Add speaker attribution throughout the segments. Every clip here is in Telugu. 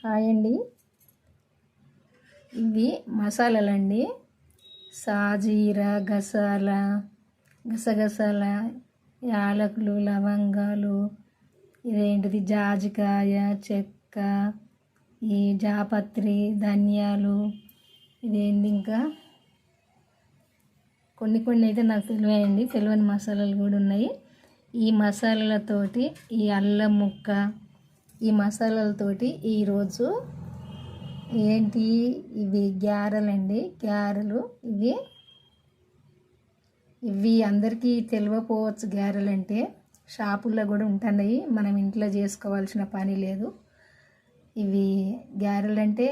Speaker 1: హాయ్ అండి. ఇవి మసాలాలండి. సాజీరా, గసగసాల, యాలకులు, లవంగాలు, ఇదేంటిది జాజికాయ, చెక్క, ఈ జాపత్రి, ధనియాలు, ఇదేంటి ఇంకా కొన్ని అయితే నాకు తెలియదండి. తెలియని మసాలాలు కూడా ఉన్నాయి. ఈ మసాలాలతోటి, ఈ అల్లం ముక్క, ఈ మసాలాలతోటి ఈరోజు ఏంటి ఇవి గారెలండి. గారెలు ఇవి అందరికీ తెలియకపోవచ్చు. గారెలు అంటే షాపుల్లో కూడా ఉంటున్నాయి, మనం ఇంట్లో చేసుకోవాల్సిన పని లేదు. ఇవి గారెలు అంటే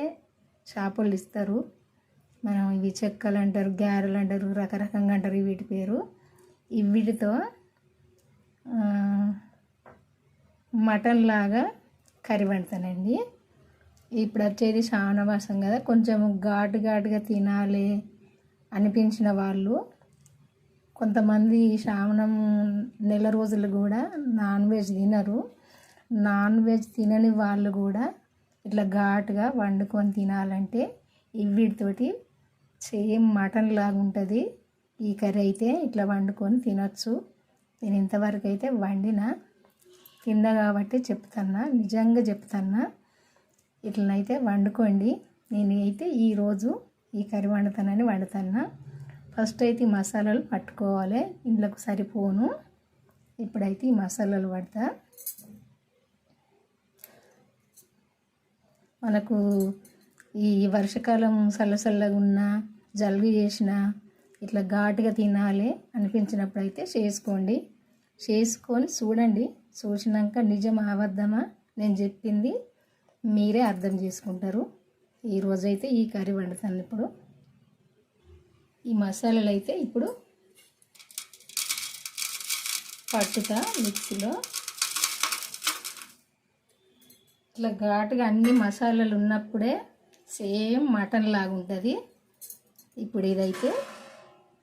Speaker 1: షాపుల్లో ఇస్తారు. మనం ఇవి చెక్కలు అంటారు, గారెలు అంటారు, రకరకంగా అంటారు వీటి పేరు. వీటితో మటన్ లాగా కర్రీ వండుతానండి. ఇప్పుడు వచ్చేది శ్రావణమాసం కదా, కొంచెం ఘాటుగా తినాలి అనిపించిన వాళ్ళు, కొంతమంది శ్రావణం నెల రోజులు కూడా నాన్ వెజ్ తినరు. నాన్ వెజ్ తినని వాళ్ళు కూడా ఇట్లా ఘాటుగా వండుకొని తినాలంటే వీటితోటి సేమ్ మటన్ లాగా ఉంటుంది ఈ కర్రీ. అయితే ఇట్లా వండుకొని తినొచ్చు. నేను ఇంతవరకు అయితే తిన్నా కాబట్టి చెప్తున్నా, నిజంగా చెప్తున్నా. ఇట్లనైతే వండుకోండి. నేను అయితే ఈరోజు ఈ కర్రీ వండుతున్నా. ఫస్ట్ అయితే ఈ మసాలాలు పట్టుకోవాలి, ఇంట్లోకి సరిపోను. ఇప్పుడైతే ఈ మసాలాలు పడతా. మనకు ఈ వర్షాకాలం చల్లగా ఉన్నా, జలుబు చేసినా, ఇట్లా ఘాటుగా తినాలి అనిపించినప్పుడు అయితే చేసుకొని చూడండి. చూసినాక నిజం అబద్ధమా నేను చెప్పింది మీరే అర్థం చేసుకుంటారు. ఈరోజైతే ఈ కర్రీ వండుతాను. ఇప్పుడు ఈ మసాలాలు అయితే ఇప్పుడు పట్టుతా మిక్సీలో. ఇట్లా ఘాటుగా అన్ని మసాలాలు ఉన్నప్పుడే సేమ్ మటన్ లాగా ఉంటుంది. ఇప్పుడు ఇదైతే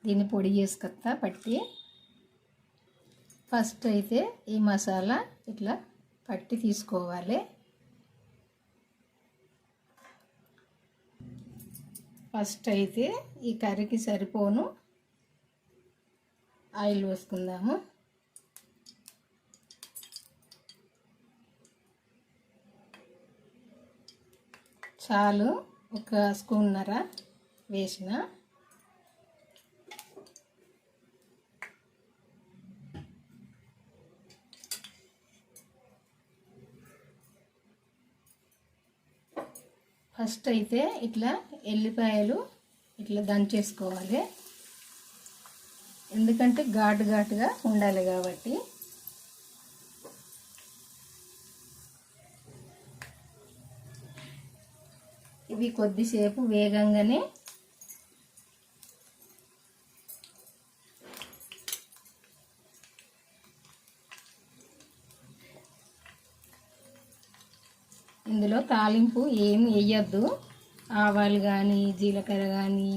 Speaker 1: దీన్ని పొడి చేసుకొస్తా పట్టి. ఫస్ట్ అయితే ఈ మసాలా ఇట్లా పట్టి తీసుకోవాలి. ఫస్ట్ అయితే ఈ కర్రీకి సరిపోను ఆయిల్ పోసుకుందాము. చాలు, ఒక స్పూన్నర వేసిన. ఫస్ట్ అయితే ఇట్లా ఎల్లిపాయలు ఇట్లా దంచేసుకోవాలి, ఎందుకంటే ఘాటుగా ఉండాలి కాబట్టి. ఇవి కొద్దిసేపు వేగంగానే ఇందులో తాలింపు ఏమి వేయద్దు. ఆవాలు కానీ, జీలకర్ర కానీ,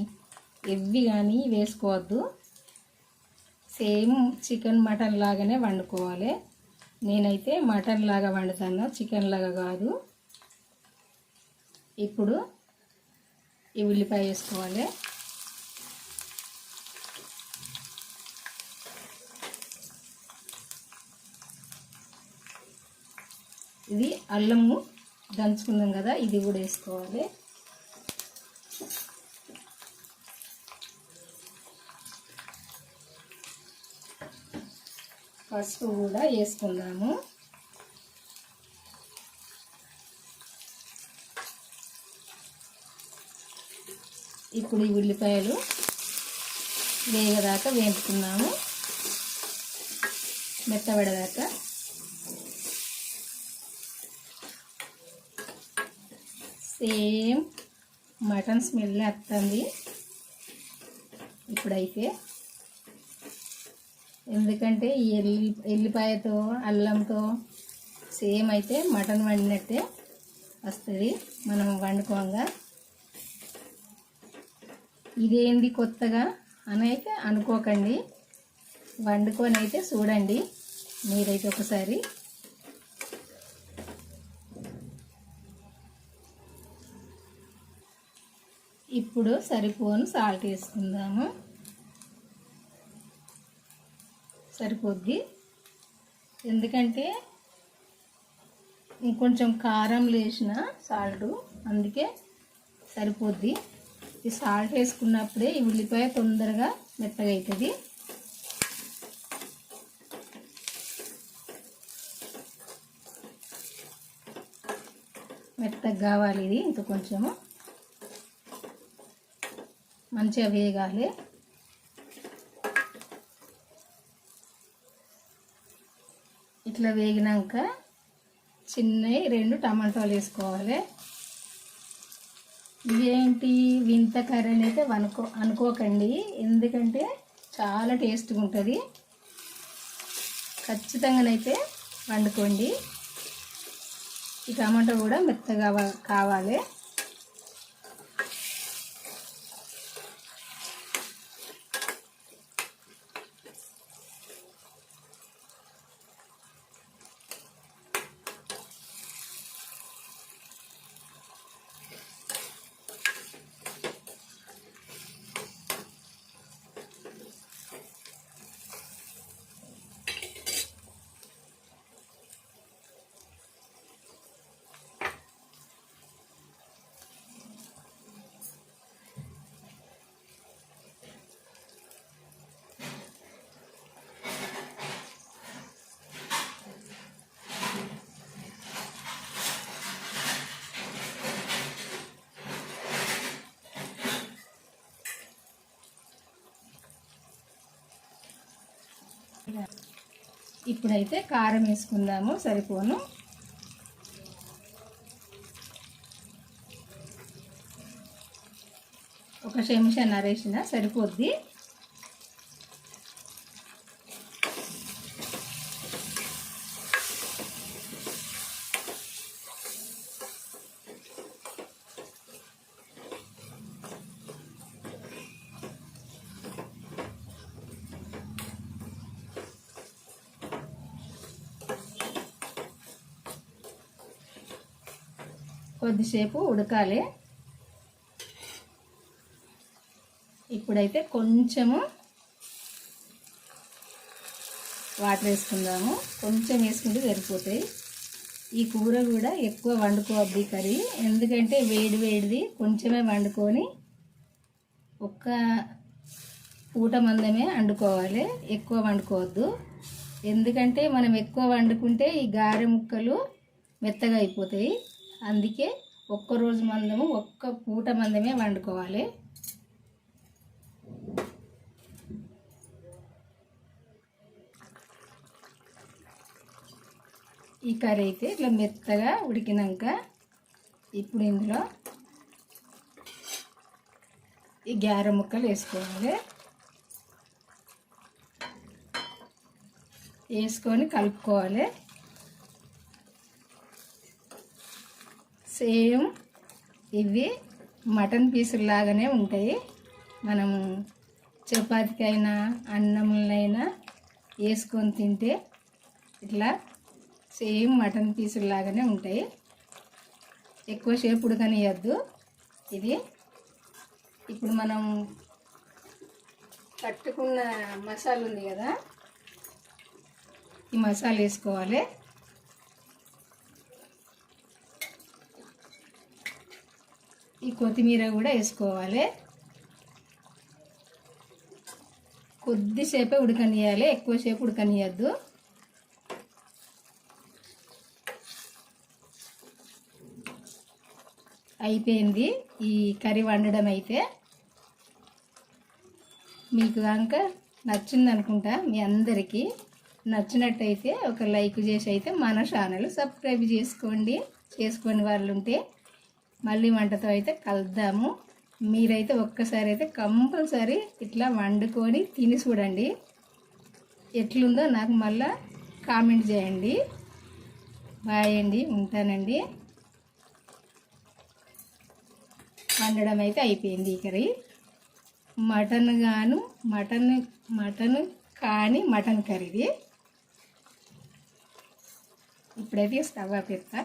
Speaker 1: ఎవ్వి కానీ వేసుకోవద్దు. సేమ్ చికెన్ మటన్ లాగానే వండుకోవాలి. నేనైతే మటన్ లాగా వండుతాను, చికెన్ లాగా కాదు. ఇప్పుడు ఈ ఉల్లిపాయ వేసుకోవాలి. ఇది అల్లము దంచుకున్నాం కదా, ఇది కూడా వేసుకోవాలి. పసుపు కూడా వేసుకుందాము. ఇప్పుడు ఈ ఉల్లిపాయలు వేగదాకా వేపుకున్నాము, మెత్తబడేదాకా. సేమ్ మటన్ స్మెల్ వస్తుంది ఇప్పుడైతే, ఎందుకంటే ఈ ఎల్లిపాయతో అల్లంతో సేమ్ అయితే మటన్ వండినట్టే వస్తుంది మనం వండుకోగా. ఇదేంది కొత్తగా అని అయితే అనుకోకండి, వండుకొని అయితే చూడండి మీరైతే ఒకసారి. ఇప్పుడు సరిపోను సాల్ట్ వేసుకుందాము. సరిపోద్ది, ఎందుకంటే ఇంకొంచెం కారం వేసిన సాల్ట్, అందుకే సరిపోద్ది. ఈ సాల్ట్ వేసుకున్నప్పుడే ఈ ఉల్లిపాయ తొందరగా మెత్తగా అవుతుంది. మెత్తగా కావాలి, ఇది ఇంకా కొంచెము మంచిగా వేగాలి. ఇట్లా వేగినాక చిన్నవి 2 టమాటాలు వేసుకోవాలి. ఇవేంటి వింత కర్రీ అయితే అనుకోకండి, ఎందుకంటే చాలా టేస్ట్గా ఉంటుంది. ఖచ్చితంగానైతే వండుకోండి. ఈ టమాటా కూడా మెత్తగా కావాలి. ఇప్పుడైతే కారం వేసుకుందాము. సరిపోను, ఒక చెంచా నరేసిన సరిపోద్ది. కొద్దిసేపు ఉడకాలి. ఇప్పుడైతే కొంచెము వాటర్ వేసుకుందాము. కొంచెం వేసుకుంటే సరిపోతాయి. ఈ కూర కూడా ఎక్కువ వండుకోవద్దు ఈ కర్రీ, ఎందుకంటే వేడిది కొంచెమే వండుకొని ఒక్క పూట మందమే వండుకోవాలి, ఎక్కువ వండుకోవద్దు. ఎందుకంటే మనం ఎక్కువ వండుకుంటే ఈ గారె ముక్కలు మెత్తగా అయిపోతాయి. అందుకే ఒక్క పూట మందమే వండుకోవాలి. ఈ కర్రీ అయితే ఇట్లా మెత్తగా ఉడికినాక ఇప్పుడు ఇందులో ఈ గారె ముక్కలు వేసుకోవాలి. వేసుకొని కలుపుకోవాలి. సేమ్ ఇవి మటన్ పీసుల్లాగానే ఉంటాయి. మనము చపాతీకైనా అన్నంలైనా వేసుకొని తింటే ఇట్లా సేమ్ మటన్ పీసుల్లాగానే ఉంటాయి. ఎక్కువసేపు ఉడకనియద్దు. ఇది ఇప్పుడు మనం కట్టుకున్న మసాలా ఉంది కదా, ఈ మసాలా వేసుకోవాలి. ఈ కొత్తిమీర కూడా వేసుకోవాలి. కొద్దిసేపే ఉడకనియాలి, ఎక్కువసేపు ఉడకనియద్దు. అయిపోయింది ఈ కర్రీ వండడం. అయితే మీకు కనుక నచ్చింది అనుకుంటా, మీ అందరికీ నచ్చినట్టయితే ఒక లైక్ చేసి అయితే మన ఛానల్ సబ్స్క్రైబ్ చేసుకోండి. చేసుకొని వాళ్ళు ఉంటే మళ్ళీ వంటతో అయితే కలుద్దాము. మీరైతే ఒక్కసారి అయితే కంపల్సరీ ఇట్లా వండుకొని తిని చూడండి, ఎట్లుందో నాకు మళ్ళా కామెంట్ చేయండి. బాయ్ అండి, ఉంటానండి. వండడం అయితే అయిపోయింది ఈ కర్రీ. మటన్ కానీ మటన్ కర్రీది. ఇప్పుడైతే స్టవ్ ఆపేస్తా.